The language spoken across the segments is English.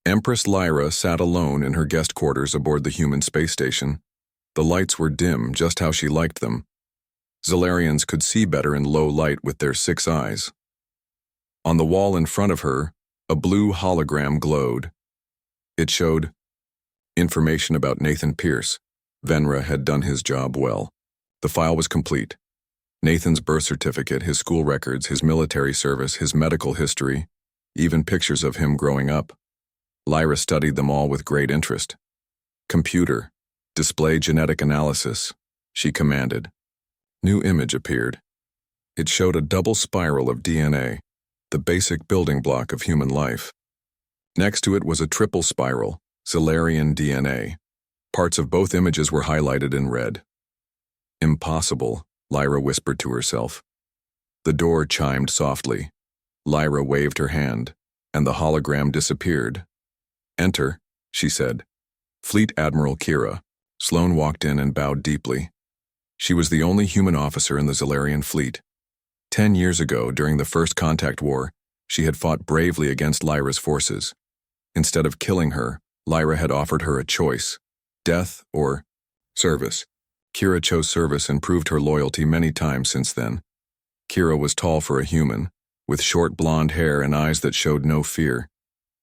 Empress Lyra sat alone in her guest quarters aboard the human space station. The lights were dim, just how she liked them. Zalarians could see better in low light with their 6 eyes. On the wall in front of her, a blue hologram glowed. It showed information about Nathan Pierce. Venra had done his job well. The file was complete. Nathan's birth certificate, his school records, his military service, his medical history, even pictures of him growing up. Lyra studied them all with great interest. "Computer, display genetic analysis," she commanded. New image appeared. It showed a double spiral of DNA, the basic building block of human life. Next to it was a triple spiral, Zalarian DNA. Parts of both images were highlighted in red. "Impossible," Lyra whispered to herself. The door chimed softly. Lyra waved her hand, and the hologram disappeared. "Enter," she said. "Fleet Admiral Kira." Sloane walked in and bowed deeply. She was the only human officer in the Zalarian fleet. 10 years ago, during the First Contact War, she had fought bravely against Lyra's forces. Instead of killing her, Lyra had offered her a choice: death or service. Kira chose service and proved her loyalty many times since then. Kira was tall for a human, with short blonde hair and eyes that showed no fear.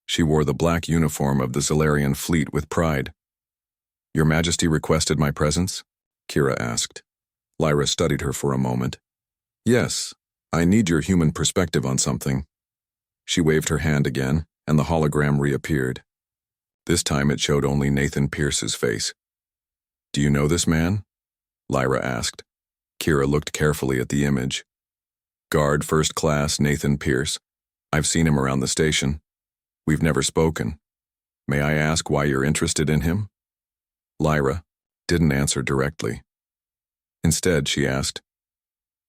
She wore the black uniform of the Zalarian fleet with pride. "Your Majesty requested my presence?" Kira asked. Lyra studied her for a moment. "Yes, I need your human perspective on something." She waved her hand again, and the hologram reappeared. This time it showed only Nathan Pierce's face. "Do you know this man?" Lyra asked. Kira looked carefully at the image. "Guard First Class Nathan Pierce. I've seen him around the station. We've never spoken. May I ask why you're interested in him?" Lyra didn't answer directly. Instead, she asked,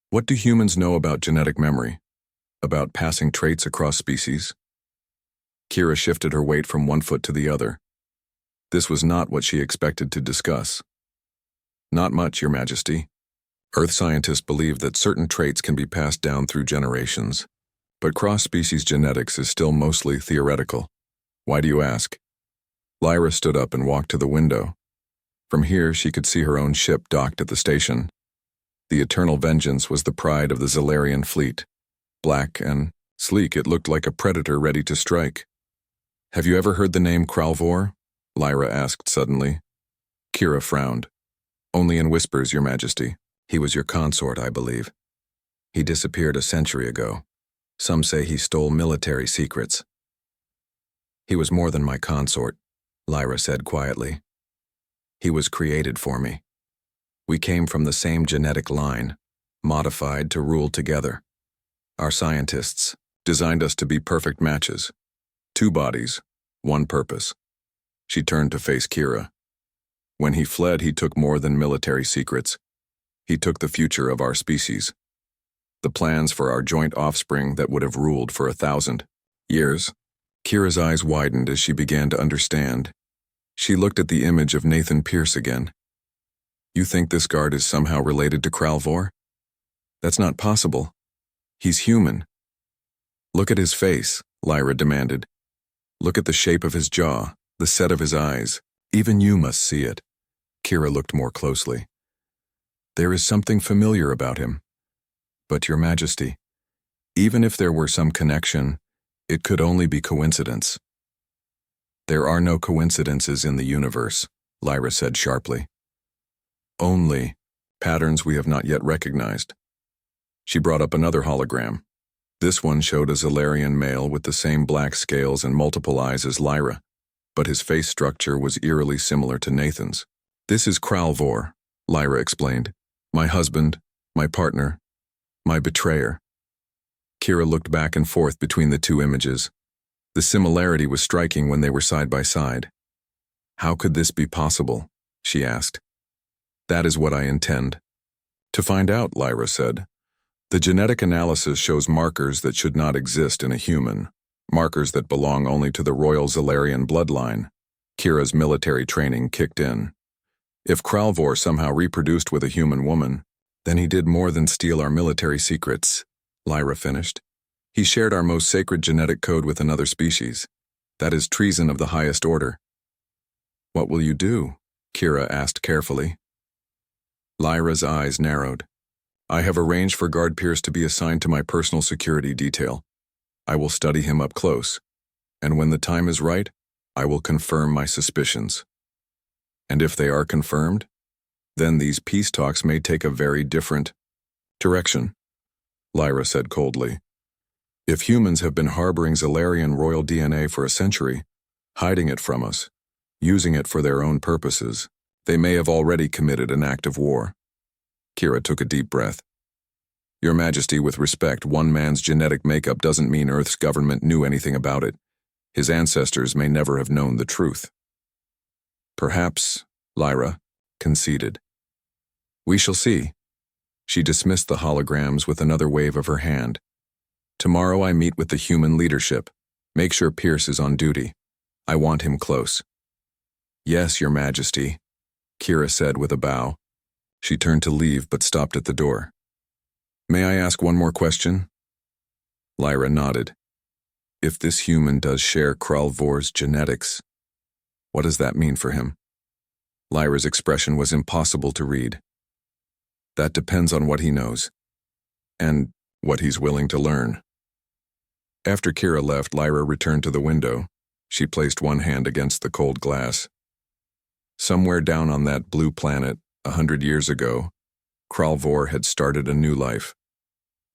"What do humans know about genetic memory? About passing traits across species?" Kira shifted her weight from one foot to the other. This was not what she expected to discuss. "Not much, Your Majesty. Earth scientists believe that certain traits can be passed down through generations, but cross-species genetics is still mostly theoretical. Why do you ask?" Lyra stood up and walked to the window. From here, she could see her own ship docked at the station. The Eternal Vengeance was the pride of the Zalarian fleet. Black and sleek, it looked like a predator ready to strike. "Have you ever heard the name Kralvor?" Lyra asked suddenly. Kira frowned. "Only in whispers, Your Majesty. He was your consort, I believe. He disappeared a century ago. Some say he stole military secrets." "He was more than my consort," Lyra said quietly. "He was created for me. We came from the same genetic line, modified to rule together. Our scientists designed us to be perfect matches. 2 bodies, 1 purpose." She turned to face Kira. "When he fled, he took more than military secrets. He took the future of our species. The plans for our joint offspring that would have ruled for 1,000 years." Kira's eyes widened as she began to understand. She looked at the image of Nathan Pierce again. "You think this guard is somehow related to Kralvor? That's not possible. He's human." "Look at his face," Lyra demanded. "Look at the shape of his jaw, the set of his eyes. Even you must see it." Kira looked more closely. "There is something familiar about him. But, Your Majesty, even if there were some connection, it could only be coincidence." "There are no coincidences in the universe," Lyra said sharply. "Only patterns we have not yet recognized." She brought up another hologram. This one showed a Zalarian male with the same black scales and multiple eyes as Lyra, but his face structure was eerily similar to Nathan's. "This is Kralvor," Lyra explained. "My husband, my partner, my betrayer." Kira looked back and forth between the 2 images. The similarity was striking when they were side by side. "How could this be possible?" she asked. "That is what I intend to find out," Lyra said. "The genetic analysis shows markers that should not exist in a human, markers that belong only to the royal Zalarian bloodline." Kira's military training kicked in. "If Kralvor somehow reproduced with a human woman, then he did more than steal our military secrets," Lyra finished. "He shared our most sacred genetic code with another species. That is treason of the highest order. What will you do? Kira asked carefully. Lyra's eyes narrowed. I have arranged for Guard Pierce to be assigned to my personal security detail. I will study him up close, and when the time is right, I will confirm my suspicions. And if they are confirmed, then these peace talks may take a very different direction, Lyra said coldly. If humans have been harboring Zalarian royal DNA for a century, hiding it from us, using it for their own purposes, they may have already committed an act of war. Kira took a deep breath. Your Majesty, with respect, one man's genetic makeup doesn't mean Earth's government knew anything about it. His ancestors may never have known the truth. Perhaps, Lyra conceded. We shall see. She dismissed the holograms with another wave of her hand. Tomorrow I meet with the human leadership. Make sure Pierce is on duty. I want him close. Yes, Your Majesty, Kira said with a bow. She turned to leave but stopped at the door. May I ask one more question? Lyra nodded. If this human does share Kralvor's genetics, what does that mean for him? Lyra's expression was impossible to read. That depends on what he knows, and what he's willing to learn. After Kira left, Lyra returned to the window. She placed one hand against the cold glass. Somewhere down on that blue planet, 100 years ago, Kralvor had started a new life.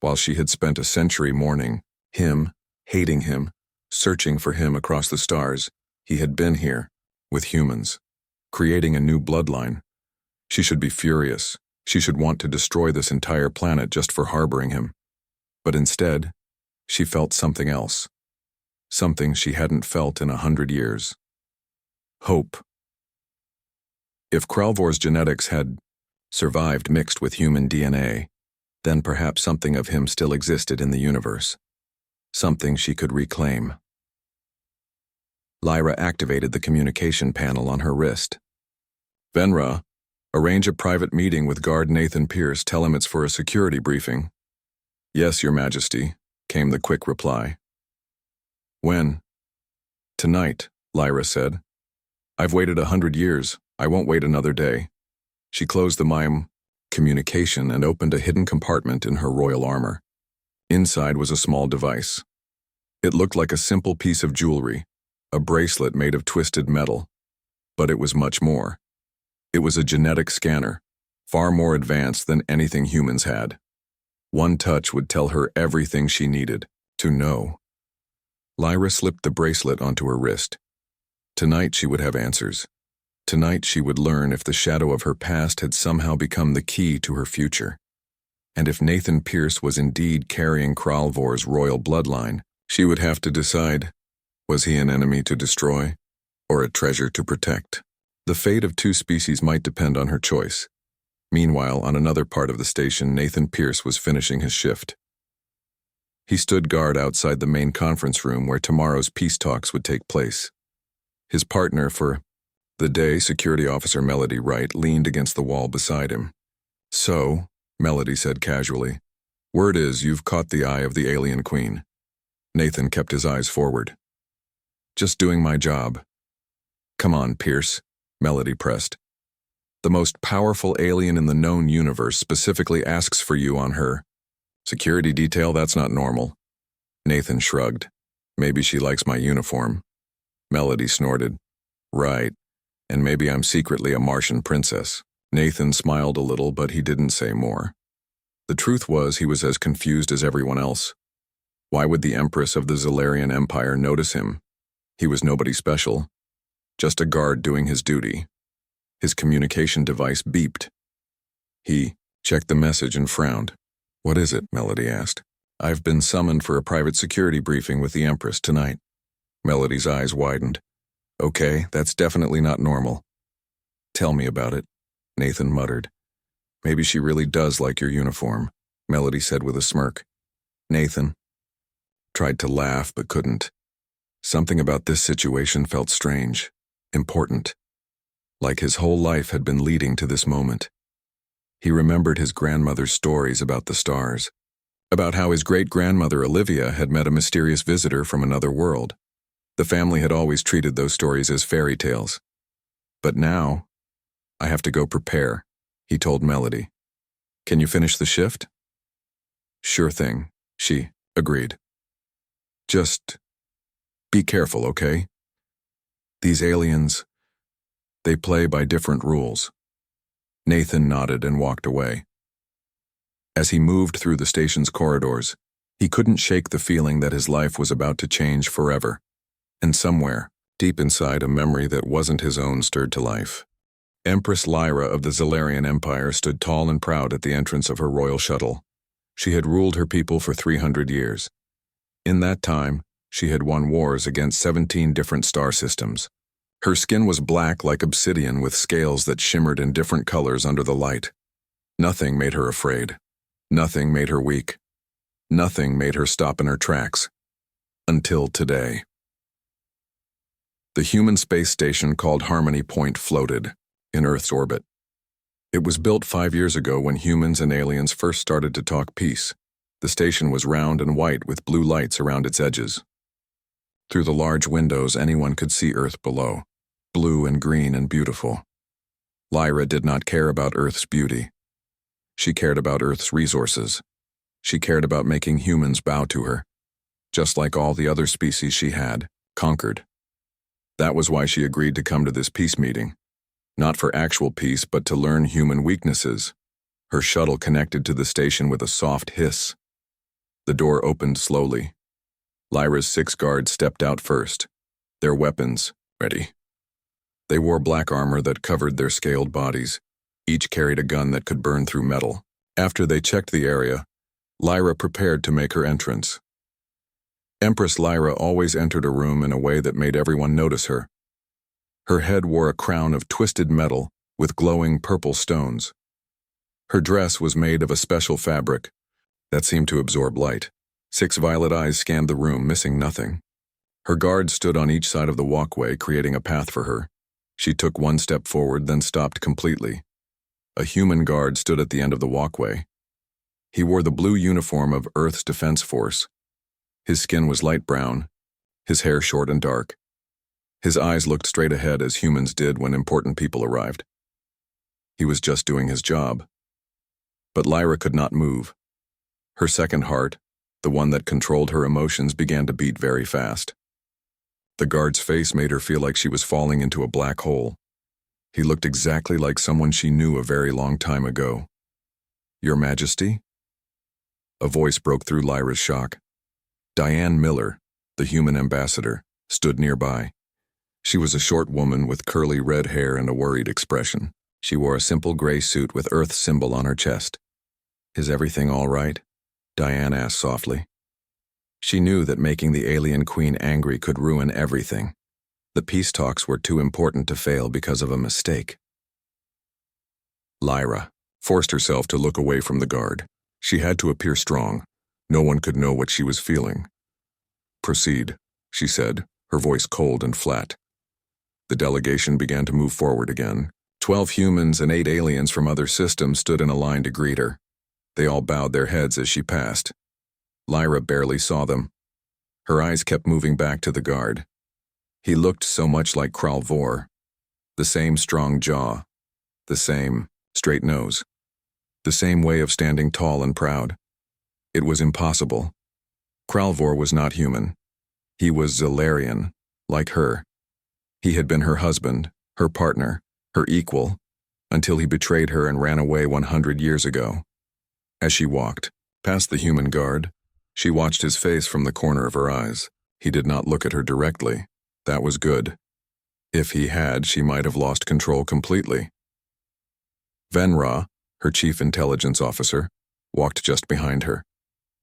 While she had spent a century mourning him, hating him, searching for him across the stars, he had been here, with humans, creating a new bloodline. She should be furious. She should want to destroy this entire planet just for harboring him. But instead, she felt something else. Something she hadn't felt in 100 years. Hope. If Kralvor's genetics had survived mixed with human DNA, then perhaps something of him still existed in the universe. Something she could reclaim. Lyra activated the communication panel on her wrist. Venra, arrange a private meeting with Guard Nathan Pierce. Tell him it's for a security briefing. Yes, Your Majesty, came the quick reply. When? Tonight, Lyra said. I've waited 100 years. I won't wait another day. She closed the mime communication and opened a hidden compartment in her royal armor. Inside was a small device. It looked like a simple piece of jewelry, a bracelet made of twisted metal. But it was much more. It was a genetic scanner, far more advanced than anything humans had. One touch would tell her everything she needed to know. Lyra slipped the bracelet onto her wrist. Tonight she would have answers. Tonight she would learn if the shadow of her past had somehow become the key to her future. And if Nathan Pierce was indeed carrying Kralvor's royal bloodline, she would have to decide, was he an enemy to destroy, or a treasure to protect? The fate of two species might depend on her choice. Meanwhile, on another part of the station, Nathan Pierce was finishing his shift. He stood guard outside the main conference room where tomorrow's peace talks would take place. His partner for the day, Security Officer Melody Wright, leaned against the wall beside him. So, Melody said casually, word is you've caught the eye of the alien queen. Nathan kept his eyes forward. Just doing my job. Come on, Pierce, Melody pressed. The most powerful alien in the known universe specifically asks for you on her security detail. That's not normal. Nathan shrugged. Maybe she likes my uniform. Melody snorted. Right. And maybe I'm secretly a Martian princess. Nathan smiled a little, but he didn't say more. The truth was he was as confused as everyone else. Why would the Empress of the Zalarian Empire notice him? He was nobody special. Just a guard doing his duty. His communication device beeped. He checked the message and frowned. What is it? Melody asked. I've been summoned for a private security briefing with the Empress tonight. Melody's eyes widened. Okay, that's definitely not normal. Tell me about it, Nathan muttered. Maybe she really does like your uniform, Melody said with a smirk. Nathan tried to laugh but couldn't. Something about this situation felt strange, important, like his whole life had been leading to this moment. He remembered his grandmother's stories about the stars, about how his great-grandmother Olivia had met a mysterious visitor from another world. The family had always treated those stories as fairy tales. But now, I have to go prepare, he told Melody. Can you finish the shift? Sure thing, she agreed. Just be careful, okay? These aliens, they play by different rules. Nathan nodded and walked away. As he moved through the station's corridors, he couldn't shake the feeling that his life was about to change forever. And somewhere, deep inside, a memory that wasn't his own stirred to life. Empress Lyra of the Zalarian Empire stood tall and proud at the entrance of her royal shuttle. She had ruled her people for 300 years. In that time, she had won wars against 17 different star systems. Her skin was black like obsidian with scales that shimmered in different colors under the light. Nothing made her afraid. Nothing made her weak. Nothing made her stop in her tracks. Until today. The human space station called Harmony Point floated in Earth's orbit. It was built 5 years ago when humans and aliens first started to talk peace. The station was round and white with blue lights around its edges. Through the large windows, anyone could see Earth below, blue and green and beautiful. Lyra did not care about Earth's beauty. She cared about Earth's resources. She cared about making humans bow to her, just like all the other species she had conquered. That was why she agreed to come to this peace meeting. Not for actual peace, but to learn human weaknesses. Her shuttle connected to the station with a soft hiss. The door opened slowly. Lyra's 6 guards stepped out first, their weapons ready. They wore black armor that covered their scaled bodies. Each carried a gun that could burn through metal. After they checked the area, Lyra prepared to make her entrance. Empress Lyra always entered a room in a way that made everyone notice her. Her head wore a crown of twisted metal with glowing purple stones. Her dress was made of a special fabric that seemed to absorb light. 6 violet eyes scanned the room, missing nothing. Her guards stood on each side of the walkway, creating a path for her. She took 1 step forward, then stopped completely. A human guard stood at the end of the walkway. He wore the blue uniform of Earth's Defense Force. His skin was light brown, his hair short and dark. His eyes looked straight ahead as humans did when important people arrived. He was just doing his job. But Lyra could not move. Her second heart, the one that controlled her emotions, began to beat very fast. The guard's face made her feel like she was falling into a black hole. He looked exactly like someone she knew a very long time ago. "Your Majesty?" A voice broke through Lyra's shock. Diane Miller, the human ambassador, stood nearby. She was a short woman with curly red hair and a worried expression. She wore a simple gray suit with Earth's symbol on her chest. "Is everything all right?" Diane asked softly. She knew that making the alien queen angry could ruin everything. The peace talks were too important to fail because of a mistake. Lyra forced herself to look away from the guard. She had to appear strong. No one could know what she was feeling. "Proceed," she said, her voice cold and flat. The delegation began to move forward again. 12 humans and 8 aliens from other systems stood in a line to greet her. They all bowed their heads as she passed. Lyra barely saw them. Her eyes kept moving back to the guard. He looked so much like Vor. The same strong jaw, the same straight nose, the same way of standing tall and proud. It was impossible. Vor was not human. He was Zalarian, like her. He had been her husband, her partner, her equal, until he betrayed her and ran away 100 years ago. As she walked past the human guard, she watched his face from the corner of her eyes. He did not look at her directly. That was good. If he had, she might have lost control completely. Venra, her chief intelligence officer, walked just behind her.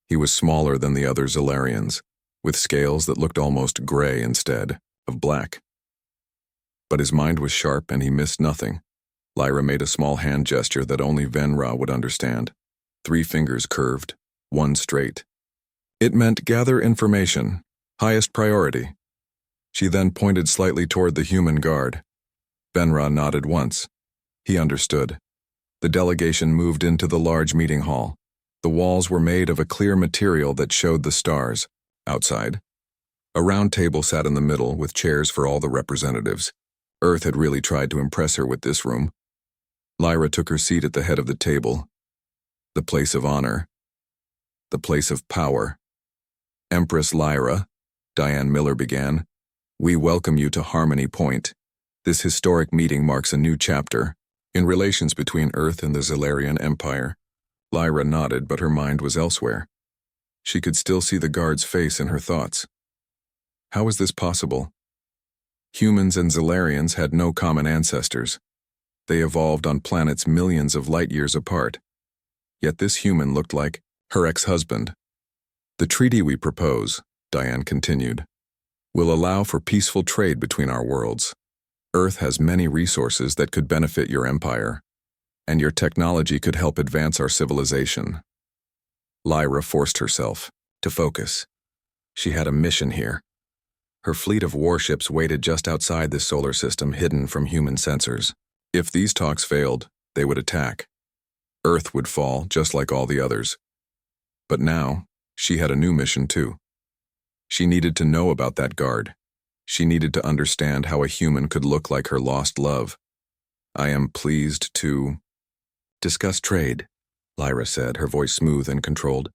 He was smaller than the other Zalarians, with scales that looked almost gray instead of black. But his mind was sharp and he missed nothing. Lyra made a small hand gesture that only Venra would understand. 3 fingers curved, 1 straight. It meant gather information, highest priority. She then pointed slightly toward the human guard. Venra nodded once. He understood. The delegation moved into the large meeting hall. The walls were made of a clear material that showed the stars outside. A round table sat in the middle with chairs for all the representatives. Earth had really tried to impress her with this room. Lyra took her seat at the head of the table. The place of honor. The place of power. Empress Lyra, Diane Miller began, we welcome you to Harmony Point. This historic meeting marks a new chapter in relations between Earth and the Zalarian Empire. Lyra nodded, but her mind was elsewhere. She could still see the guard's face in her thoughts. How was this possible? Humans and Zalarians had no common ancestors. They evolved on planets millions of light years apart. Yet this human looked like her ex-husband. The treaty we propose, Diane continued, will allow for peaceful trade between our worlds. Earth has many resources that could benefit your empire, and your technology could help advance our civilization. Lyra forced herself to focus. She had a mission here. Her fleet of warships waited just outside this solar system, hidden from human sensors. If these talks failed, they would attack. Earth would fall, just like all the others. But now, she had a new mission too. She needed to know about that guard. She needed to understand how a human could look like her lost love. I am pleased to discuss trade, Lyra said, her voice smooth and controlled.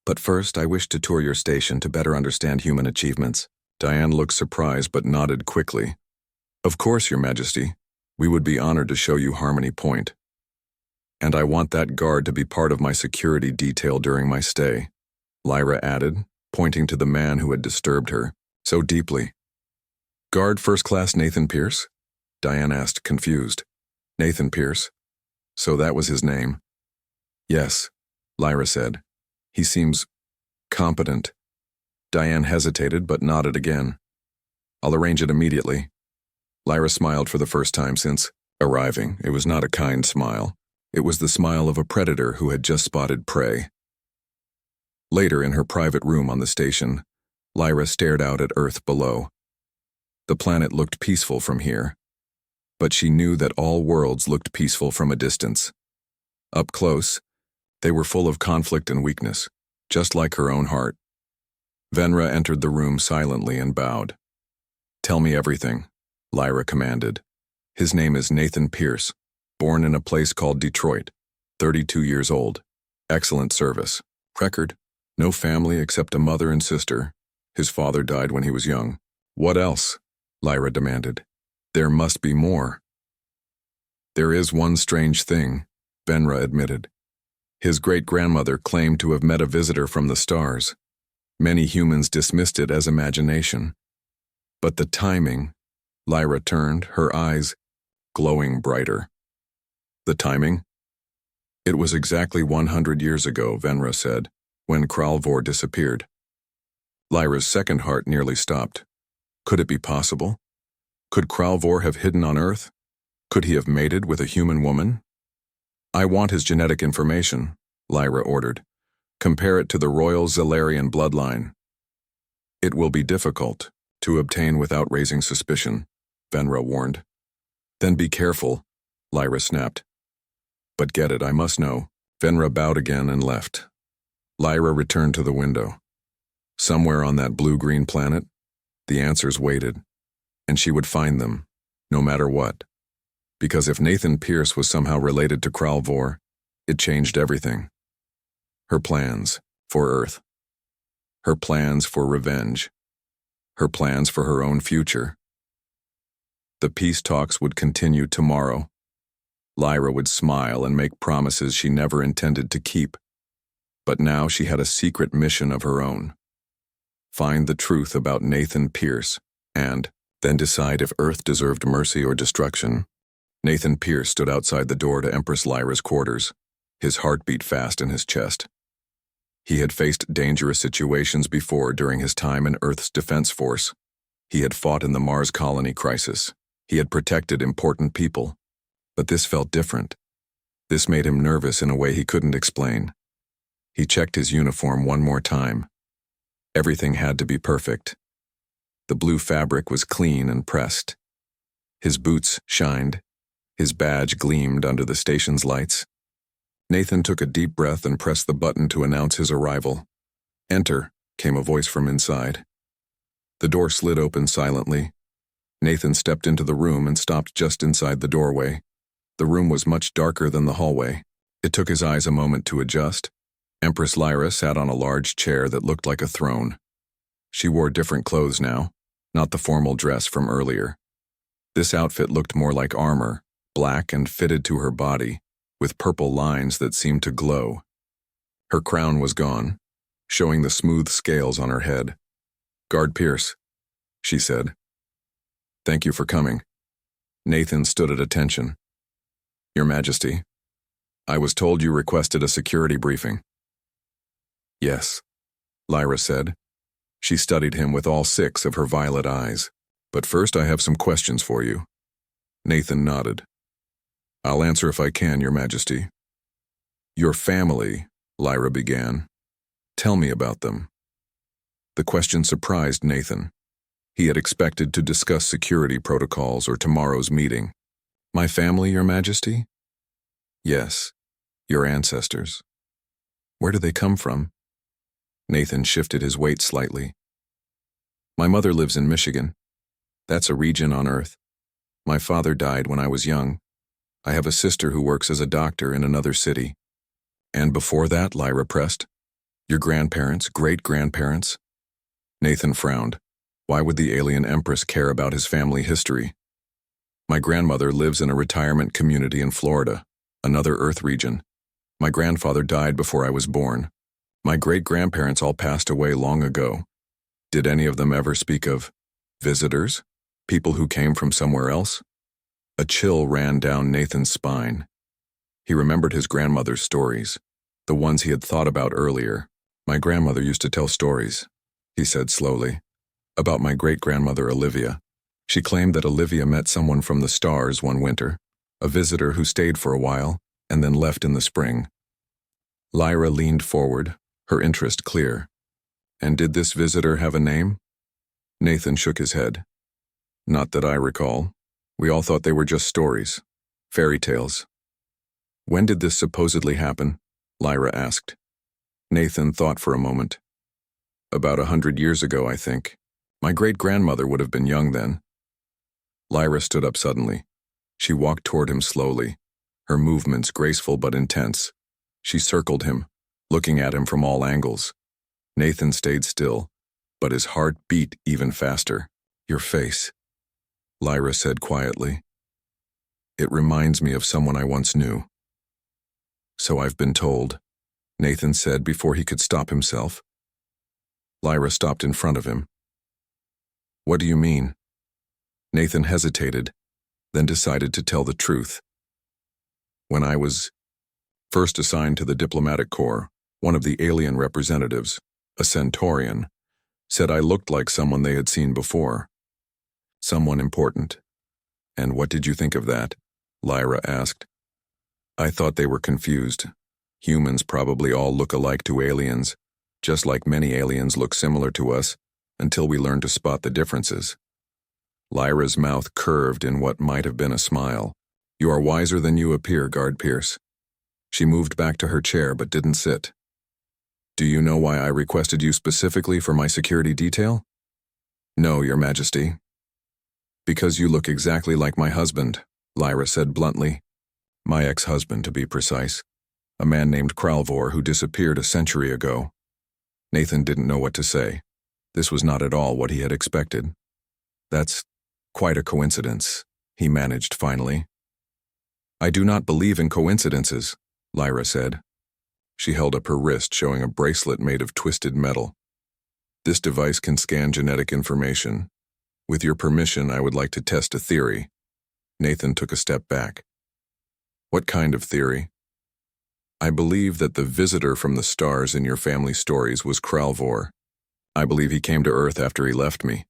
But first, I wish to tour your station to better understand human achievements. Diane looked surprised but nodded quickly. Of course, Your Majesty. We would be honored to show you Harmony Point. And I want that guard to be part of my security detail during my stay, Lyra added, pointing to the man who had disturbed her so deeply. Guard First Class Nathan Pierce? Diane asked, confused. Nathan Pierce? So that was his name. Yes, Lyra said. He seems competent. Diane hesitated but nodded again. I'll arrange it immediately. Lyra smiled for the first time since arriving. It was not a kind smile. It was the smile of a predator who had just spotted prey. Later, in her private room on the station, Lyra stared out at Earth below. The planet looked peaceful from here, but she knew that all worlds looked peaceful from a distance. Up close, they were full of conflict and weakness, just like her own heart. Venra entered the room silently and bowed. Tell me everything, Lyra commanded. His name is Nathan Pierce, born in a place called Detroit, 32 years old. Excellent service. Record, no family except a mother and sister. His father died when he was young. What else? Lyra demanded. There must be more. There is one strange thing, Venra admitted. His great-grandmother claimed to have met a visitor from the stars. Many humans dismissed it as imagination. But the timing, Lyra turned, her eyes glowing brighter. The timing? It was exactly 100 years ago, Venra said, when Kralvor disappeared. Lyra's second heart nearly stopped. Could it be possible? Could Kralvor have hidden on Earth? Could he have mated with a human woman? I want his genetic information, Lyra ordered. Compare it to the royal Zalarian bloodline. It will be difficult to obtain without raising suspicion, Venra warned. Then be careful, Lyra snapped. But get it, I must know. Venra bowed again and left. Lyra returned to the window. Somewhere on that blue-green planet, the answers waited, and she would find them, no matter what. Because if Nathan Pierce was somehow related to Kralvor, it changed everything. Her plans for Earth. Her plans for revenge. Her plans for her own future. The peace talks would continue tomorrow. Lyra would smile and make promises she never intended to keep. But now she had a secret mission of her own. Find the truth about Nathan Pierce, and then decide if Earth deserved mercy or destruction. Nathan Pierce stood outside the door to Empress Lyra's quarters, his heart beat fast in his chest. He had faced dangerous situations before during his time in Earth's defense force. He had fought in the Mars colony crisis. He had protected important people. But this felt different. This made him nervous in a way he couldn't explain. He checked his uniform one more time. Everything had to be perfect. The blue fabric was clean and pressed. His boots shined. His badge gleamed under the station's lights. Nathan took a deep breath and pressed the button to announce his arrival. Enter, came a voice from inside. The door slid open silently. Nathan stepped into the room and stopped just inside the doorway. The room was much darker than the hallway. It took his eyes a moment to adjust. Empress Lyra sat on a large chair that looked like a throne. She wore different clothes now, not the formal dress from earlier. This outfit looked more like armor, black and fitted to her body, with purple lines that seemed to glow. Her crown was gone, showing the smooth scales on her head. "Guard Pierce," she said. "Thank you for coming." Nathan stood at attention. "Your Majesty, I was told you requested a security briefing." "Yes," Lyra said. She studied him with all 6 of her violet eyes. "But first I have some questions for you." Nathan nodded. "I'll answer if I can, Your Majesty." "Your family," Lyra began. "Tell me about them." The question surprised Nathan. He had expected to discuss security protocols or tomorrow's meeting. "My family, Your Majesty?" "Yes, your ancestors." "Where do they come from?" Nathan shifted his weight slightly. "My mother lives in Michigan. That's a region on Earth. My father died when I was young. I have a sister who works as a doctor in another city." "And before that," Lyra pressed, "your grandparents, great-grandparents?" Nathan frowned. Why would the alien empress care about his family history? "My grandmother lives in a retirement community in Florida, another Earth region. My grandfather died before I was born. My great-grandparents all passed away long ago. Did any of them ever speak of visitors? People who came from somewhere else?" A chill ran down Nathan's spine. He remembered his grandmother's stories, the ones he had thought about earlier. "My grandmother used to tell stories," he said slowly, "about my great-grandmother Olivia. She claimed that Olivia met someone from the stars one winter, a visitor who stayed for a while and then left in the spring." Lyra leaned forward, her interest clear. "And did this visitor have a name?" Nathan shook his head. "Not that I recall. We all thought they were just stories, fairy tales." "When did this supposedly happen?" Lyra asked. Nathan thought for a moment. "About 100 years ago, I think. My great-grandmother would have been young then." Lyra stood up suddenly. She walked toward him slowly, her movements graceful but intense. She circled him, looking at him from all angles. Nathan stayed still, but his heart beat even faster. "Your face," Lyra said quietly. "It reminds me of someone I once knew." "So I've been told," Nathan said before he could stop himself. Lyra stopped in front of him. "What do you mean?" Nathan hesitated, then decided to tell the truth. "When I was first assigned to the diplomatic corps, one of the alien representatives, a Centaurian, said I looked like someone they had seen before. Someone important." "And what did you think of that?" Lyra asked. "I thought they were confused. Humans probably all look alike to aliens, just like many aliens look similar to us, until we learn to spot the differences." Lyra's mouth curved in what might have been a smile. "You are wiser than you appear, Guard Pierce." She moved back to her chair but didn't sit. "Do you know why I requested you specifically for my security detail?" "No, Your Majesty." "Because you look exactly like my husband," Lyra said bluntly. "My ex-husband, to be precise. A man named Kralvor who disappeared a century ago." Nathan didn't know what to say. This was not at all what he had expected. "That's quite a coincidence," he managed finally. "I do not believe in coincidences," Lyra said. She held up her wrist, showing a bracelet made of twisted metal. "This device can scan genetic information. With your permission, I would like to test a theory." Nathan took a step back. "What kind of theory?" "I believe that the visitor from the stars in your family stories was Kralvor. I believe he came to Earth after he left me.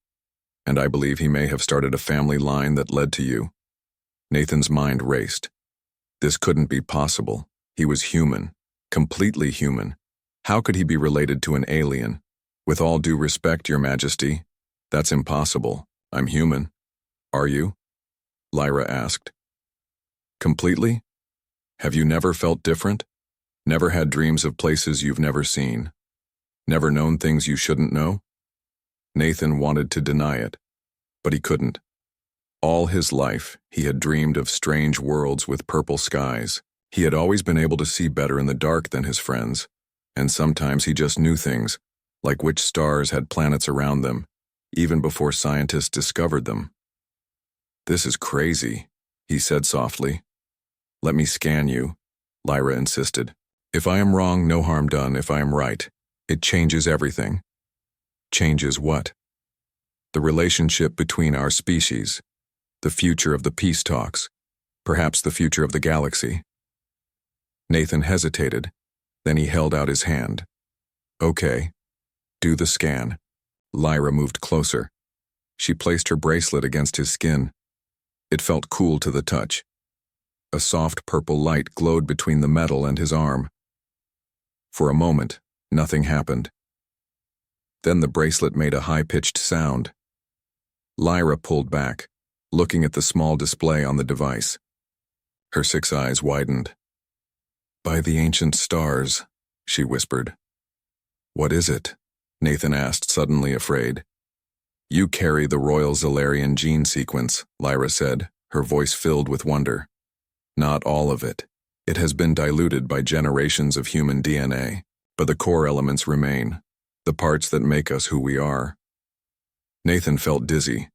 And I believe he may have started a family line that led to you." Nathan's mind raced. This couldn't be possible. He was human, completely human. How could he be related to an alien? "With all due respect, Your Majesty, that's impossible. I'm human." "Are you?" Lyra asked. "Completely? Have you never felt different? Never had dreams of places you've never seen? Never known things you shouldn't know?" Nathan wanted to deny it, but he couldn't. All his life, he had dreamed of strange worlds with purple skies. He had always been able to see better in the dark than his friends, and sometimes he just knew things, like which stars had planets around them, even before scientists discovered them. "This is crazy," he said softly. "Let me scan you," Lyra insisted. "If I am wrong, no harm done. If I am right, it changes everything." "Changes what?" "The relationship between our species, the future of the peace talks, perhaps the future of the galaxy." Nathan hesitated, then he held out his hand. "Okay, do the scan." Lyra moved closer. She placed her bracelet against his skin. It felt cool to the touch. A soft purple light glowed between the metal and his arm. For a moment, nothing happened. Then the bracelet made a high-pitched sound. Lyra pulled back, looking at the small display on the device. Her 6 eyes widened. "By the ancient stars," she whispered. "What is it?" Nathan asked, suddenly afraid. "You carry the royal Zalarian gene sequence," Lyra said, her voice filled with wonder. "Not all of it. It has been diluted by generations of human DNA, but the core elements remain, the parts that make us who we are." Nathan felt dizzy.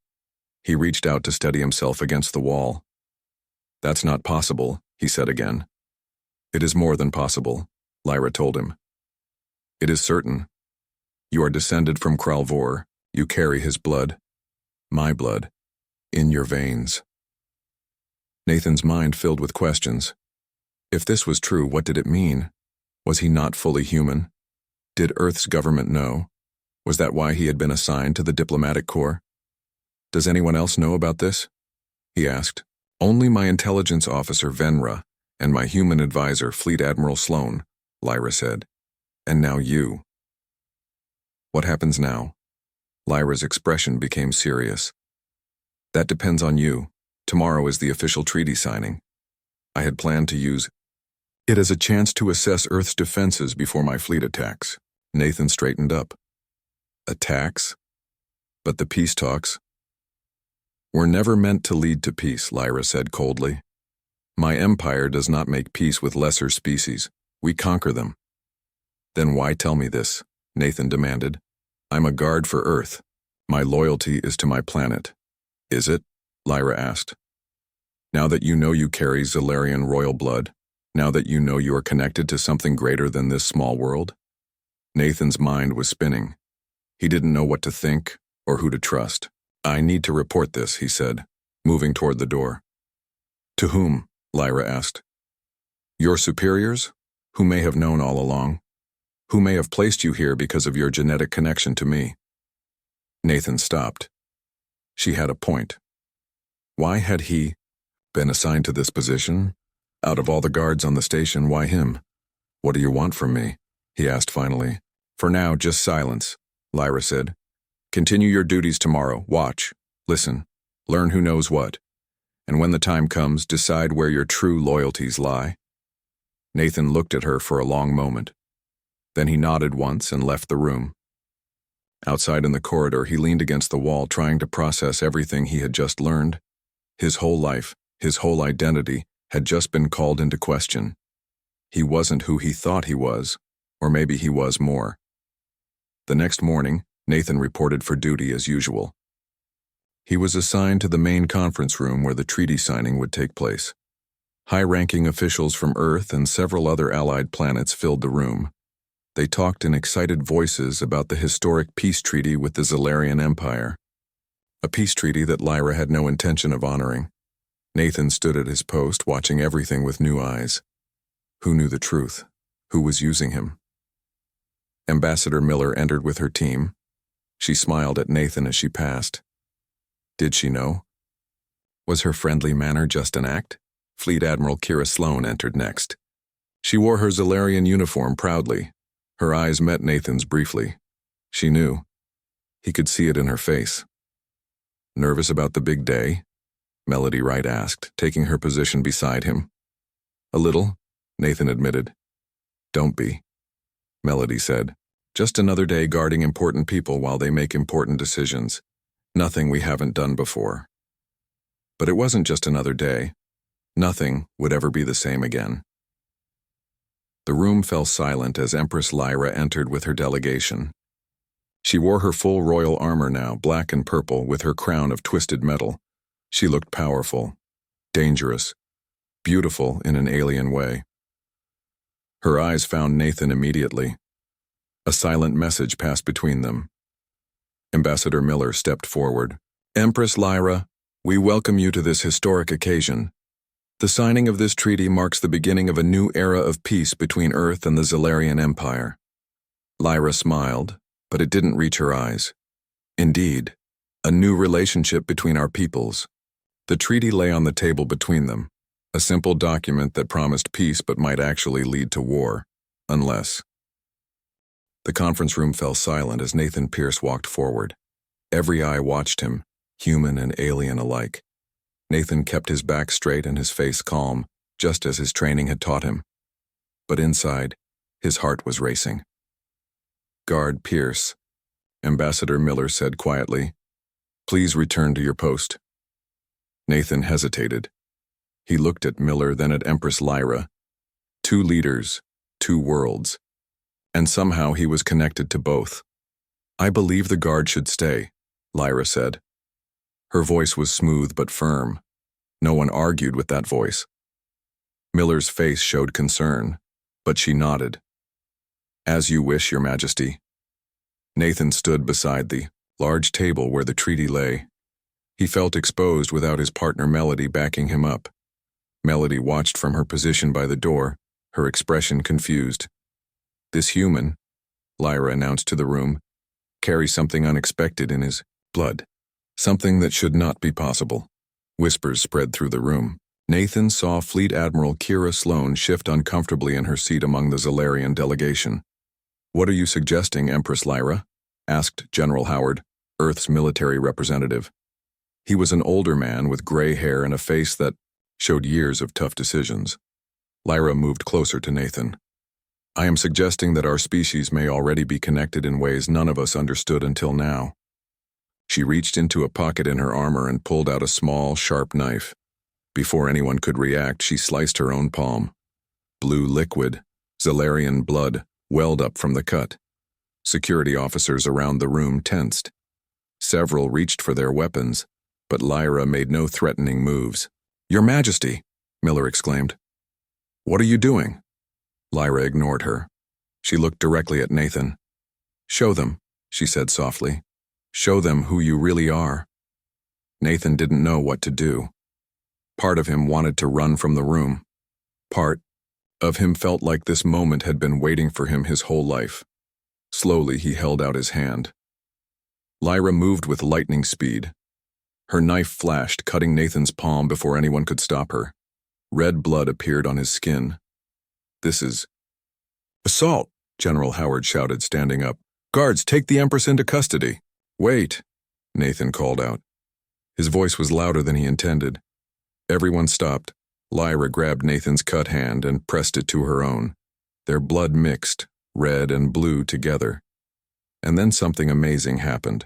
He reached out to steady himself against the wall. "That's not possible," he said again. "It is more than possible," Lyra told him. "It is certain. You are descended from Kralvor. You carry his blood, my blood, in your veins." Nathan's mind filled with questions. If this was true, what did it mean? Was he not fully human? Did Earth's government know? Was that why he had been assigned to the diplomatic corps? "Does anyone else know about this?" he asked. "Only my intelligence officer Venra and my human advisor Fleet Admiral Sloan," Lyra said. "And now you." "What happens now?" Lyra's expression became serious. "That depends on you. Tomorrow is the official treaty signing. I had planned to use it as a chance to assess Earth's defenses before my fleet attacks." Nathan straightened up. "Attacks? But the peace talks?" "Were never meant to lead to peace," Lyra said coldly. "My empire does not make peace with lesser species. We conquer them." "Then why tell me this?" Nathan demanded. "I'm a guard for Earth. My loyalty is to my planet." "Is it?" Lyra asked. "Now that you know you carry Zalarian royal blood, now that you know you are connected to something greater than this small world?" Nathan's mind was spinning. He didn't know what to think or who to trust. "I need to report this," he said, moving toward the door. "To whom?" Lyra asked. "Your superiors, who may have known all along, who may have placed you here because of your genetic connection to me." Nathan stopped. She had a point. Why had he been assigned to this position? Out of all the guards on the station, why him? "What do you want from me?" he asked finally. "For now, just silence," Lyra said. "Continue your duties tomorrow. Watch, listen, learn who knows what. And when the time comes, decide where your true loyalties lie." Nathan looked at her for a long moment. Then he nodded once and left the room. Outside in the corridor, he leaned against the wall, trying to process everything he had just learned. His whole life, his whole identity, had just been called into question. He wasn't who he thought he was, or maybe he was more. The next morning, Nathan reported for duty as usual. He was assigned to the main conference room where the treaty signing would take place. High-ranking officials from Earth and several other allied planets filled the room. They talked in excited voices about the historic peace treaty with the Zalarian Empire, a peace treaty that Lyra had no intention of honoring. Nathan stood at his post, watching everything with new eyes. Who knew the truth? Who was using him? Ambassador Miller entered with her team. She smiled at Nathan as she passed. Did she know? Was her friendly manner just an act? Fleet Admiral Kira Sloan entered next. She wore her Zalarian uniform proudly. Her eyes met Nathan's briefly. She knew. He could see it in her face. "Nervous about the big day?" Melody Wright asked, taking her position beside him. "A little," Nathan admitted. "Don't be," Melody said. Just another day guarding important people while they make important decisions. Nothing we haven't done before. But it wasn't just another day. Nothing would ever be the same again. The room fell silent as Empress Lyra entered with her delegation. She wore her full royal armor now, black and purple, with her crown of twisted metal. She looked powerful, dangerous, beautiful in an alien way. Her eyes found Nathan immediately. A silent message passed between them. Ambassador Miller stepped forward. Empress Lyra, we welcome you to this historic occasion. The signing of this treaty marks the beginning of a new era of peace between Earth and the Zalarian Empire. Lyra smiled, but it didn't reach her eyes. Indeed, a new relationship between our peoples. The treaty lay on the table between them, a simple document that promised peace but might actually lead to war, unless. The conference room fell silent as Nathan Pierce walked forward. Every eye watched him, human and alien alike. Nathan kept his back straight and his face calm, just as his training had taught him. But inside, his heart was racing. Guard Pierce, Ambassador Miller said quietly, please return to your post. Nathan hesitated. He looked at Miller, then at Empress Lyra. Two leaders, two worlds. And somehow he was connected to both. I believe the guard should stay, Lyra said. Her voice was smooth but firm. No one argued with that voice. Miller's face showed concern, but she nodded. As you wish, Your Majesty. Nathan stood beside the large table where the treaty lay. He felt exposed without his partner Melody backing him up. Melody watched from her position by the door, her expression confused. This human, Lyra announced to the room, carries something unexpected in his blood. Something that should not be possible. Whispers spread through the room. Nathan saw Fleet Admiral Kira Sloan shift uncomfortably in her seat among the Zalarian delegation. What are you suggesting, Empress Lyra? Asked General Howard, Earth's military representative. He was an older man with gray hair and a face that showed years of tough decisions. Lyra moved closer to Nathan. I am suggesting that our species may already be connected in ways none of us understood until now. She reached into a pocket in her armor and pulled out a small, sharp knife. Before anyone could react, she sliced her own palm. Blue liquid, Zalarian blood, welled up from the cut. Security officers around the room tensed. Several reached for their weapons, but Lyra made no threatening moves. Your Majesty, Miller exclaimed. What are you doing? Lyra ignored her. She looked directly at Nathan. Show them, she said softly. Show them who you really are. Nathan didn't know what to do. Part of him wanted to run from the room. Part of him felt like this moment had been waiting for him his whole life. Slowly, he held out his hand. Lyra moved with lightning speed. Her knife flashed, cutting Nathan's palm before anyone could stop her. Red blood appeared on his skin. This is assault, General Howard shouted, standing up. Guards, take the Empress into custody. Wait, Nathan called out. His voice was louder than he intended. Everyone stopped. Lyra grabbed Nathan's cut hand and pressed it to her own. Their blood mixed, red and blue together. And then something amazing happened.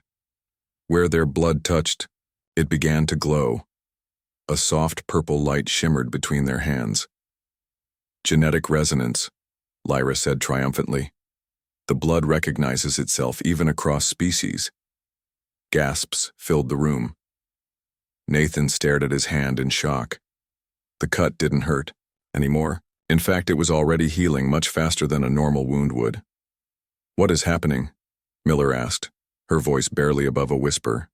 Where their blood touched, it began to glow. A soft purple light shimmered between their hands. Genetic resonance, Lyra said triumphantly. The blood recognizes itself even across species. Gasps filled the room. Nathan stared at his hand in shock. The cut didn't hurt anymore. In fact, it was already healing much faster than a normal wound would. What is happening? Miller asked, her voice barely above a whisper.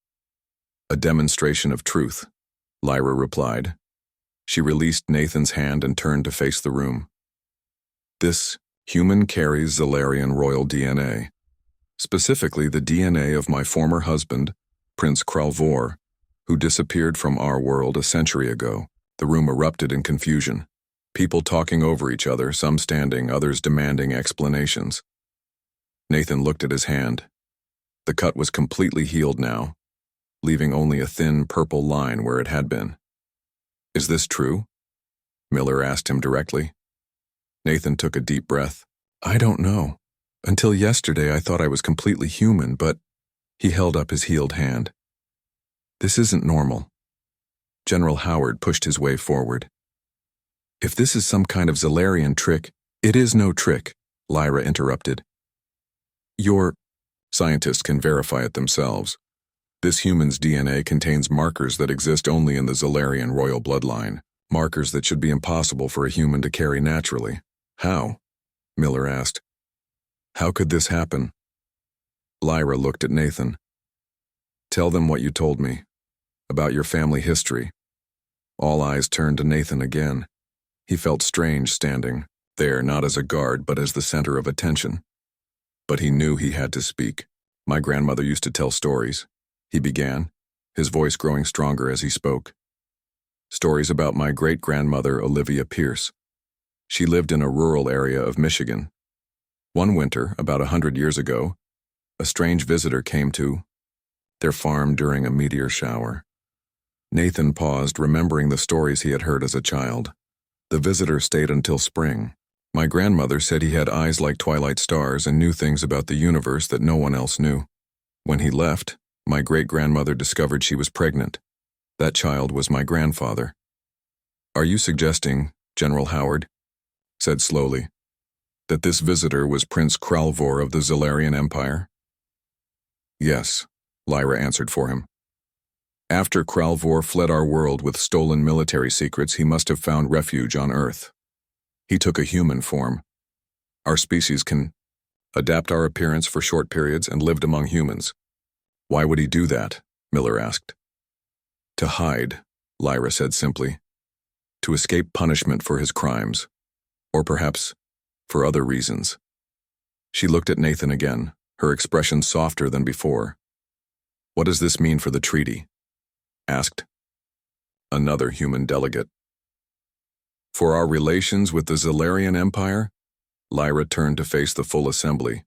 A demonstration of truth, Lyra replied. She released Nathan's hand and turned to face the room. This human carries Zalarian royal DNA, specifically the DNA of my former husband, Prince Kralvor, who disappeared from our world a century ago. The room erupted in confusion. People talking over each other, some standing, others demanding explanations. Nathan looked at his hand. The cut was completely healed now, leaving only a thin purple line where it had been. Is this true? Miller asked him directly. Nathan took a deep breath. I don't know. Until yesterday I thought I was completely human, but he held up his healed hand. This isn't normal. General Howard pushed his way forward. If this is some kind of Zalarian trick, it is no trick, Lyra interrupted. Your scientists can verify it themselves. This human's DNA contains markers that exist only in the Zalarian royal bloodline, markers that should be impossible for a human to carry naturally. How? Miller asked. How could this happen? Lyra looked at Nathan. Tell them what you told me, about your family history. All eyes turned to Nathan again. He felt strange standing there, not as a guard, but as the center of attention. But he knew he had to speak. My grandmother used to tell stories, he began, his voice growing stronger as he spoke. Stories about my great-grandmother, Olivia Pierce. She lived in a rural area of Michigan. One winter, about 100 years ago, a strange visitor came to their farm during a meteor shower. Nathan paused, remembering the stories he had heard as a child. The visitor stayed until spring. My grandmother said he had eyes like twilight stars and knew things about the universe that no one else knew. When he left, my great-grandmother discovered she was pregnant. That child was my grandfather. Are you suggesting, General Howard said slowly, that this visitor was Prince Kralvor of the Zalarian Empire? Yes, Lyra answered for him. After Kralvor fled our world with stolen military secrets, he must have found refuge on Earth. He took a human form. Our species can adapt our appearance for short periods and lived among humans. Why would he do that? Miller asked. To hide, Lyra said simply. To escape punishment for his crimes. Or perhaps for other reasons. She looked at Nathan again, her expression softer than before. What does this mean for the treaty? Asked another human delegate. For our relations with the Zalarian Empire? Lyra turned to face the full assembly.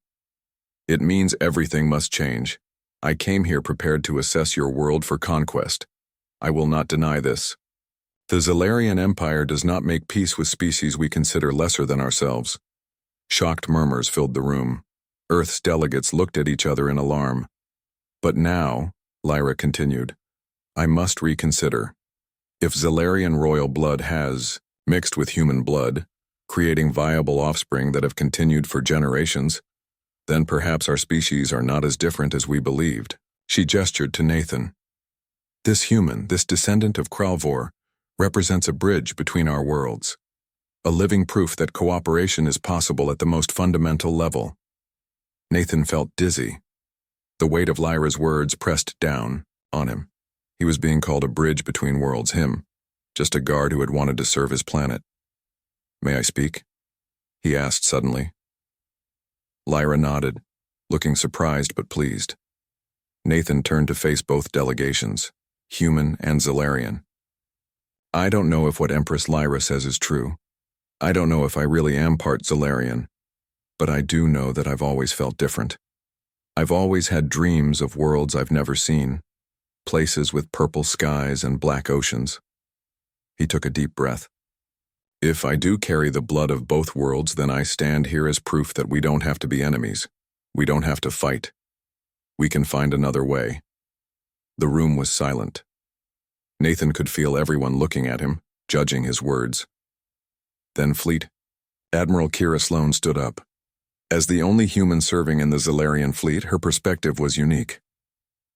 It means everything must change. I came here prepared to assess your world for conquest. I will not deny this. The Zalarian Empire does not make peace with species we consider lesser than ourselves. Shocked murmurs filled the room. Earth's delegates looked at each other in alarm. But now, Lyra continued, I must reconsider. If Zalarian royal blood has mixed with human blood, creating viable offspring that have continued for generations, then perhaps our species are not as different as we believed. She gestured to Nathan. This human, this descendant of Kralvor, represents a bridge between our worlds, a living proof that cooperation is possible at the most fundamental level. Nathan felt dizzy. The weight of Lyra's words pressed down on him. He was being called a bridge between worlds, him, just a guard who had wanted to serve his planet. May I speak? He asked suddenly. Lyra nodded, looking surprised but pleased. Nathan turned to face both delegations, human and Zalarian. I don't know if what Empress Lyra says is true. I don't know if I really am part Zalarian, but I do know that I've always felt different. I've always had dreams of worlds I've never seen, places with purple skies and black oceans. He took a deep breath. If I do carry the blood of both worlds, then I stand here as proof that we don't have to be enemies. We don't have to fight. We can find another way. The room was silent. Nathan could feel everyone looking at him, judging his words. Then Fleet. Admiral Kira Sloan stood up. As the only human serving in the Zalarian fleet, her perspective was unique.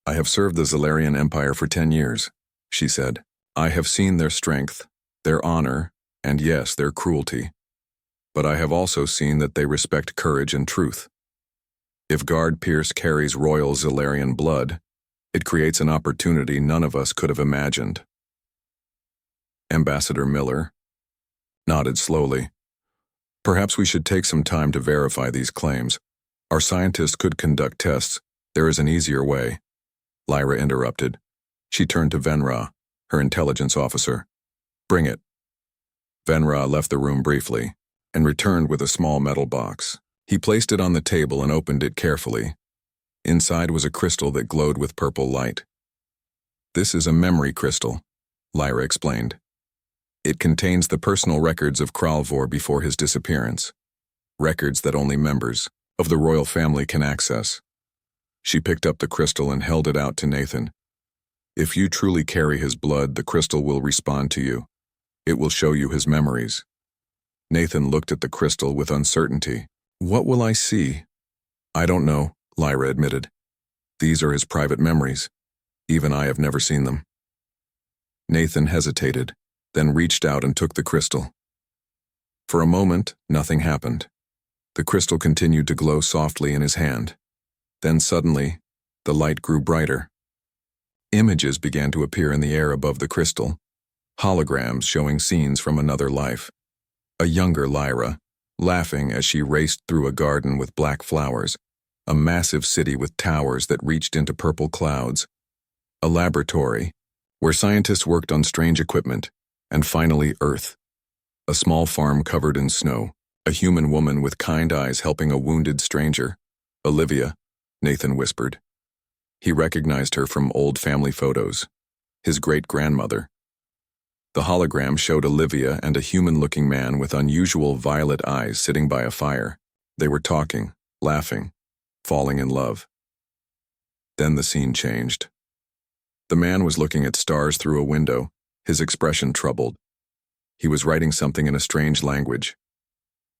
I have served the Zalarian Empire for 10 years, she said. I have seen their strength, their honor, and yes, their cruelty. But I have also seen that they respect courage and truth. If Guard Pierce carries royal Zalarian blood, it creates an opportunity none of us could have imagined. Ambassador Miller nodded slowly. Perhaps we should take some time to verify these claims. Our scientists could conduct tests. There is an easier way. Lyra interrupted. She turned to Venra, her intelligence officer. Bring it. Venra left the room briefly and returned with a small metal box. He placed it on the table and opened it carefully. Inside was a crystal that glowed with purple light. This is a memory crystal, Lyra explained. It contains the personal records of Kralvor before his disappearance. Records that only members of the royal family can access. She picked up the crystal and held it out to Nathan. If you truly carry his blood, the crystal will respond to you. It will show you his memories. Nathan looked at the crystal with uncertainty. What will I see? I don't know, Lyra admitted. These are his private memories. Even I have never seen them. Nathan hesitated, then reached out and took the crystal. For a moment, nothing happened. The crystal continued to glow softly in his hand. Then suddenly, the light grew brighter. Images began to appear in the air above the crystal, holograms showing scenes from another life. A younger Lyra, laughing as she raced through a garden with black flowers, a massive city with towers that reached into purple clouds, a laboratory where scientists worked on strange equipment, and finally Earth. A small farm covered in snow, a human woman with kind eyes helping a wounded stranger. Olivia, Nathan whispered. He recognized her from old family photos. His great-grandmother. The hologram showed Olivia and a human-looking man with unusual violet eyes sitting by a fire. They were talking, laughing, falling in love. Then the scene changed. The man was looking at stars through a window, his expression troubled. He was writing something in a strange language.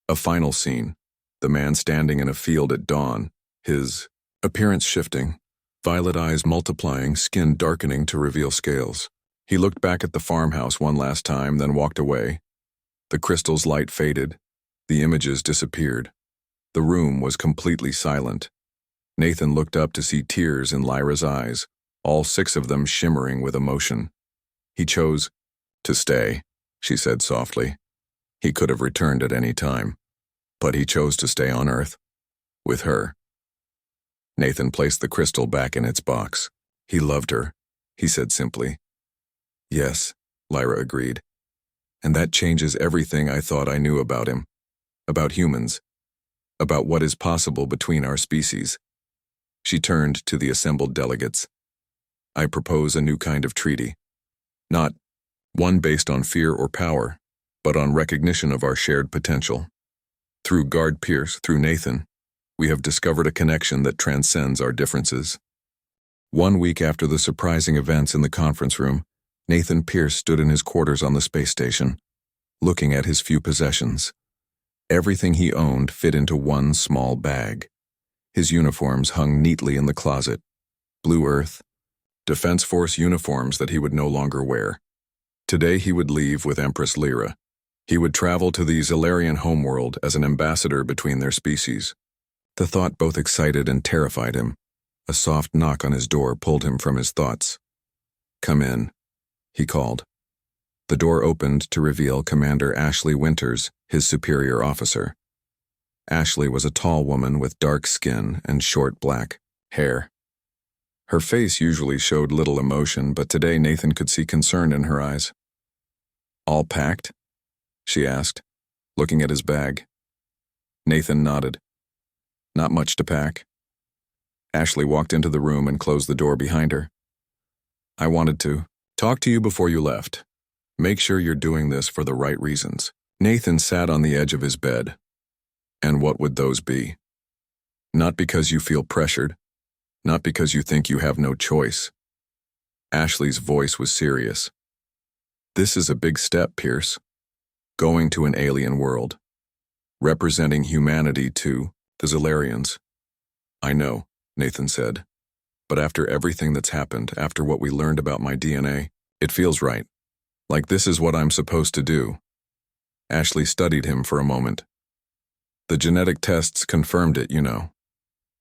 A final scene, the man standing in a field at dawn, his appearance shifting, violet eyes multiplying, skin darkening to reveal scales. He looked back at the farmhouse one last time, then walked away. The crystal's light faded. The images disappeared. The room was completely silent. Nathan looked up to see tears in Lyra's eyes, all 6 of them shimmering with emotion. He chose to stay, she said softly. He could have returned at any time, but he chose to stay on Earth, with her. Nathan placed the crystal back in its box. He loved her, he said simply. Yes, Lyra agreed. And that changes everything I thought I knew about him, about humans, about what is possible between our species. She turned to the assembled delegates. I propose a new kind of treaty. Not one based on fear or power, but on recognition of our shared potential. Through Guard Pierce, through Nathan, we have discovered a connection that transcends our differences. 1 week after the surprising events in the conference room, Nathan Pierce stood in his quarters on the space station, looking at his few possessions. Everything he owned fit into one small bag. His uniforms hung neatly in the closet. Blue Earth, Defense Force uniforms that he would no longer wear. Today he would leave with Empress Lyra. He would travel to the Zalarian homeworld as an ambassador between their species. The thought both excited and terrified him. A soft knock on his door pulled him from his thoughts. Come in, he called. The door opened to reveal Commander Ashley Winters, his superior officer. Ashley was a tall woman with dark skin and short black hair. Her face usually showed little emotion, but today Nathan could see concern in her eyes. All packed? She asked, looking at his bag. Nathan nodded. Not much to pack. Ashley walked into the room and closed the door behind her. I wanted to talk to you before you left. Make sure you're doing this for the right reasons. Nathan sat on the edge of his bed. And what would those be? Not because you feel pressured, not because you think you have no choice. Ashley's voice was serious. This is a big step, Pierce. Going to an alien world. Representing humanity to the Zalarians. I know, Nathan said. But after everything that's happened, after what we learned about my DNA, it feels right. Like this is what I'm supposed to do. Ashley studied him for a moment. The genetic tests confirmed it, you know.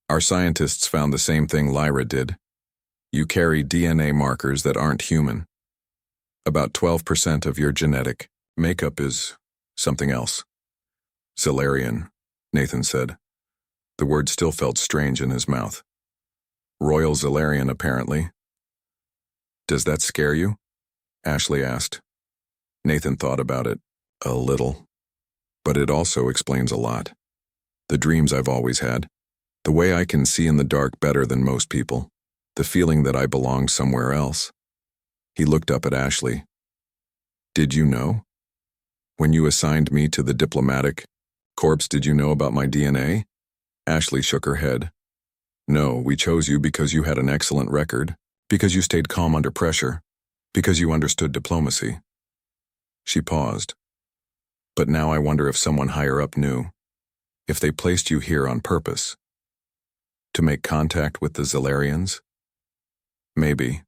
Our scientists found the same thing Lyra did. You carry DNA markers that aren't human. About 12% of your genetic makeup is something else. Zalarian, Nathan said. The word still felt strange in his mouth. Royal Zalarian, apparently. Does that scare you? Ashley asked. Nathan thought about it. A little. But it also explains a lot. The dreams I've always had. The way I can see in the dark better than most people. The feeling that I belong somewhere else. He looked up at Ashley. Did you know? When you assigned me to the diplomatic corps, did you know about my DNA? Ashley shook her head. No, we chose you because you had an excellent record, because you stayed calm under pressure, because you understood diplomacy. She paused. But now I wonder if someone higher up knew, if they placed you here on purpose. To make contact with the Zalarians? Maybe.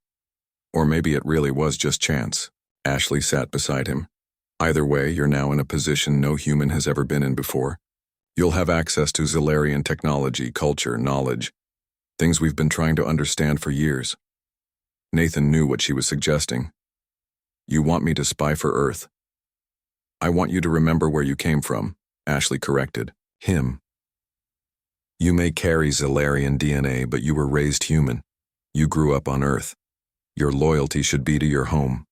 Or maybe it really was just chance. Ashley sat beside him. Either way, you're now in a position no human has ever been in before. You'll have access to Zalarian technology, culture, knowledge, things we've been trying to understand for years. Nathan knew what she was suggesting. You want me to spy for Earth? I want you to remember where you came from, Ashley corrected him. You may carry Zalarian DNA, but you were raised human. You grew up on Earth. Your loyalty should be to your home.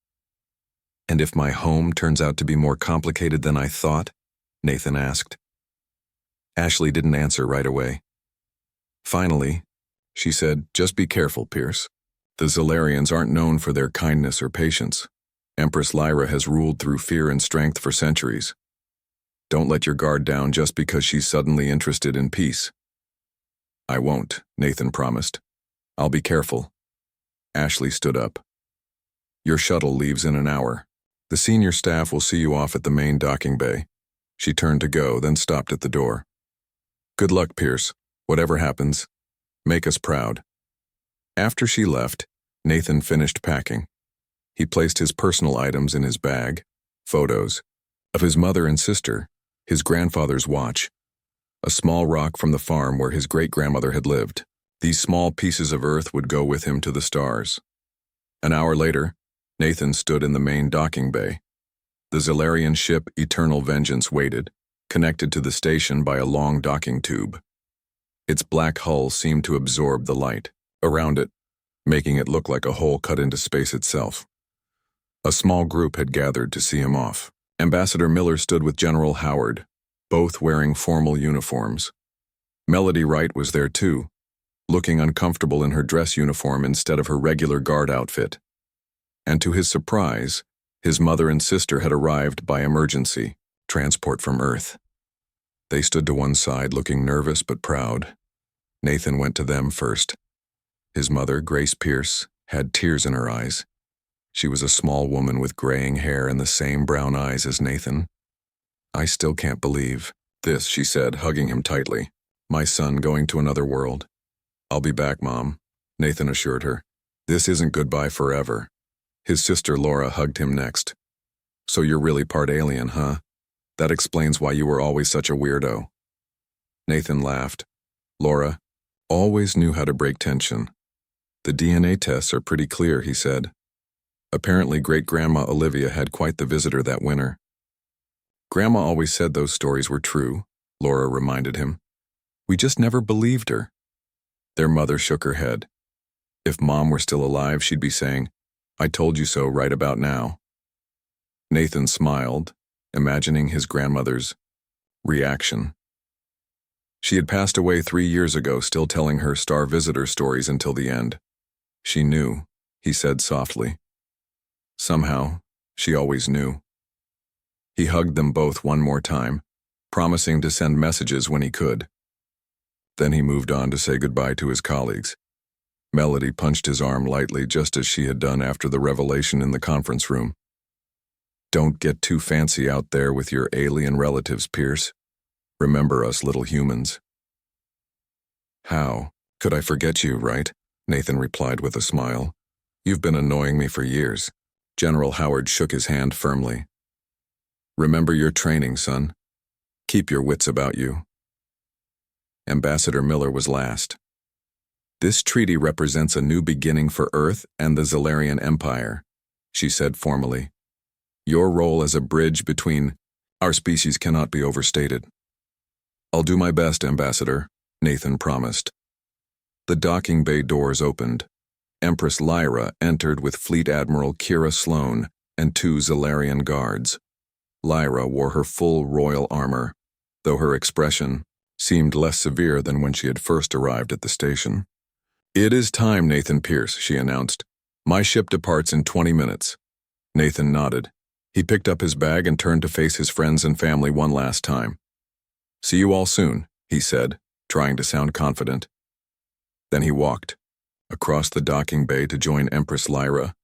And if my home turns out to be more complicated than I thought? Nathan asked. Ashley didn't answer right away. Finally, she said, just be careful, Pierce. The Zalarians aren't known for their kindness or patience. Empress Lyra has ruled through fear and strength for centuries. Don't let your guard down just because she's suddenly interested in peace. I won't, Nathan promised. I'll be careful. Ashley stood up. Your shuttle leaves in an hour. The senior staff will see you off at the main docking bay. She turned to go, then stopped at the door. Good luck, Pierce. Whatever happens, make us proud. After she left, Nathan finished packing. He placed his personal items in his bag, photos of his mother and sister, his grandfather's watch, a small rock from the farm where his great-grandmother had lived. These small pieces of Earth would go with him to the stars. An hour later, Nathan stood in the main docking bay. The Zalarian ship Eternal Vengeance waited, connected to the station by a long docking tube. Its black hull seemed to absorb the light around it, making it look like a hole cut into space itself. A small group had gathered to see him off. Ambassador Miller stood with General Howard, both wearing formal uniforms. Melody Wright was there too, looking uncomfortable in her dress uniform instead of her regular guard outfit. And to his surprise, his mother and sister had arrived by emergency, transport from Earth. They stood to one side looking nervous but proud. Nathan went to them first. His mother, Grace Pierce, had tears in her eyes. She was a small woman with graying hair and the same brown eyes as Nathan. I still can't believe this, she said, hugging him tightly. My son going to another world. I'll be back, Mom, Nathan assured her. This isn't goodbye forever. His sister Laura hugged him next. So you're really part alien, huh? That explains why you were always such a weirdo. Nathan laughed. Laura always knew how to break tension. The DNA tests are pretty clear, he said. Apparently great-grandma Olivia had quite the visitor that winter. Grandma always said those stories were true, Laura reminded him. We just never believed her. Their mother shook her head. If Mom were still alive, she'd be saying, I told you so right about now. Nathan smiled, imagining his grandmother's reaction. She had passed away 3 years ago, still telling her star visitor stories until the end. She knew, he said softly. Somehow, she always knew. He hugged them both one more time, promising to send messages when he could. Then he moved on to say goodbye to his colleagues. Melody punched his arm lightly, just as she had done after the revelation in the conference room. Don't get too fancy out there with your alien relatives, Pierce. Remember us little humans. How could I forget you, right? Nathan replied with a smile. You've been annoying me for years. General Howard shook his hand firmly. Remember your training, son. Keep your wits about you. Ambassador Miller was last. This treaty represents a new beginning for Earth and the Zalarian Empire, she said formally. Your role as a bridge between our species cannot be overstated. I'll do my best, Ambassador, Nathan promised. The docking bay doors opened. Empress Lyra entered with Fleet Admiral Kira Sloan and 2 Zalarian guards. Lyra wore her full royal armor, though her expression seemed less severe than when she had first arrived at the station. It is time, Nathan Pierce, she announced. My ship departs in 20 minutes. Nathan nodded. He picked up his bag and turned to face his friends and family one last time. See you all soon, he said, trying to sound confident. Then he walked across the docking bay to join Empress Lyra.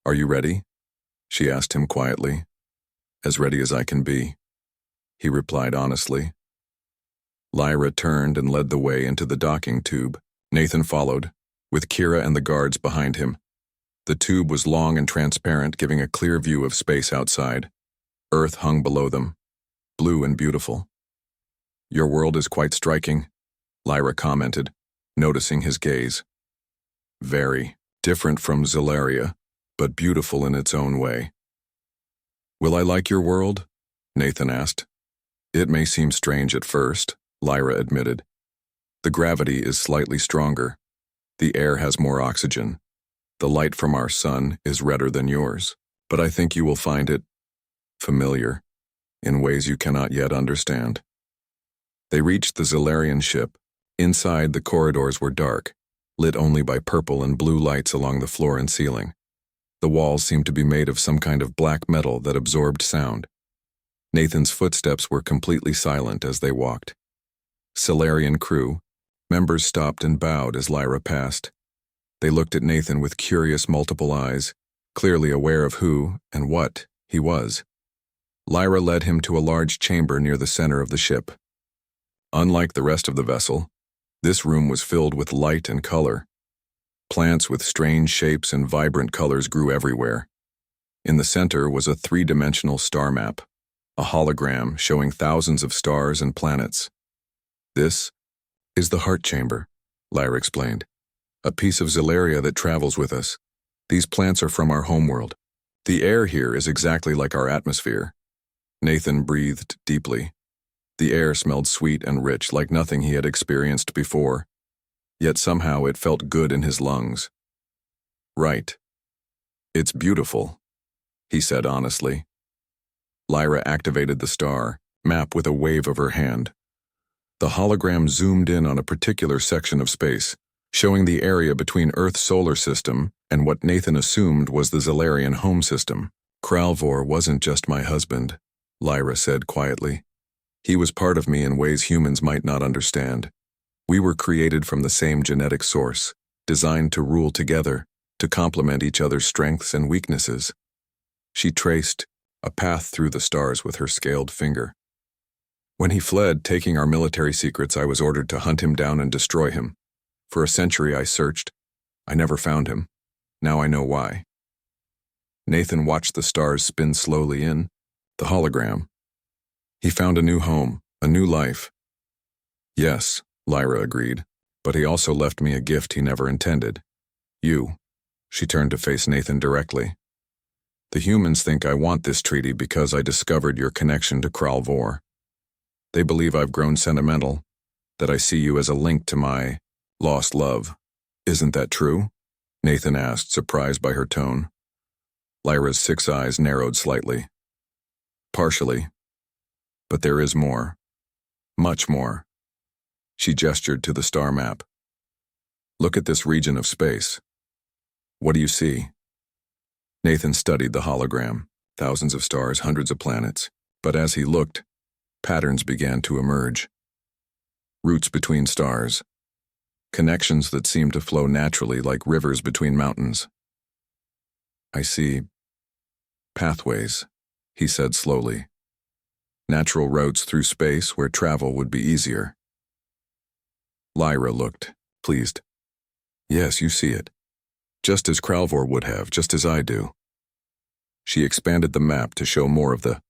"Are you ready?" she asked him quietly. "As ready as I can be," he replied honestly. Lyra turned and led the way into the docking tube. Nathan followed, with Kira and the guards behind him. The tube was long and transparent, giving a clear view of space outside. Earth hung below them, blue and beautiful. "Your world is quite striking," Lyra commented, noticing his gaze. "Very different from Zelaria, but beautiful in its own way." "Will I like your world?" Nathan asked. "It may seem strange at first," Lyra admitted. "The gravity is slightly stronger. The air has more oxygen. The light from our sun is redder than yours, but I think you will find it familiar in ways you cannot yet understand." They reached the Zellarian ship. Inside, the corridors were dark, lit only by purple and blue lights along the floor and ceiling. The walls seemed to be made of some kind of black metal that absorbed sound. Nathan's footsteps were completely silent as they walked. Solarian crew members stopped and bowed as Lyra passed. They looked at Nathan with curious multiple eyes, clearly aware of who and what he was. Lyra led him to a large chamber near the center of the ship. Unlike the rest of the vessel, this room was filled with light and color. Plants with strange shapes and vibrant colors grew everywhere. In the center was a three-dimensional star map, a hologram showing thousands of stars and planets. "This is the heart chamber," Lyra explained. "A piece of Zelaria that travels with us. These plants are from our homeworld. The air here is exactly like our atmosphere." Nathan breathed deeply. The air smelled sweet and rich, like nothing he had experienced before. Yet somehow it felt good in his lungs. "Right. It's beautiful," he said honestly. Lyra activated the star map with a wave of her hand. The hologram zoomed in on a particular section of space, showing the area between Earth's solar system and what Nathan assumed was the Zellarian home system. "Kralvor wasn't just my husband," Lyra said quietly. "He was part of me in ways humans might not understand. We were created from the same genetic source, designed to rule together, to complement each other's strengths and weaknesses." She traced a path through the stars with her scaled finger. "When he fled, taking our military secrets, I was ordered to hunt him down and destroy him. For a century I searched. I never found him. Now I know why." Nathan watched the stars spin slowly in, the hologram. "He found a new home, a new life." "Yes," Lyra agreed, "but he also left me a gift he never intended. You." She turned to face Nathan directly. "The humans think I want this treaty because I discovered your connection to Kralvor. They believe I've grown sentimental, that I see you as a link to my lost love. Isn't that true?" Nathan asked, surprised by her tone. Lyra's 6 eyes narrowed slightly. "Partially. But there is more. Much more." She gestured to the star map. "Look at this region of space. What do you see?" Nathan studied the hologram, thousands of stars, hundreds of planets, but as he looked, patterns began to emerge. Routes between stars. Connections that seemed to flow naturally like rivers between mountains. "I see pathways," he said slowly. "Natural routes through space where travel would be easier." Lyra looked, pleased. "Yes, you see it. Just as Kralvor would have, just as I do." She expanded the map to show more of the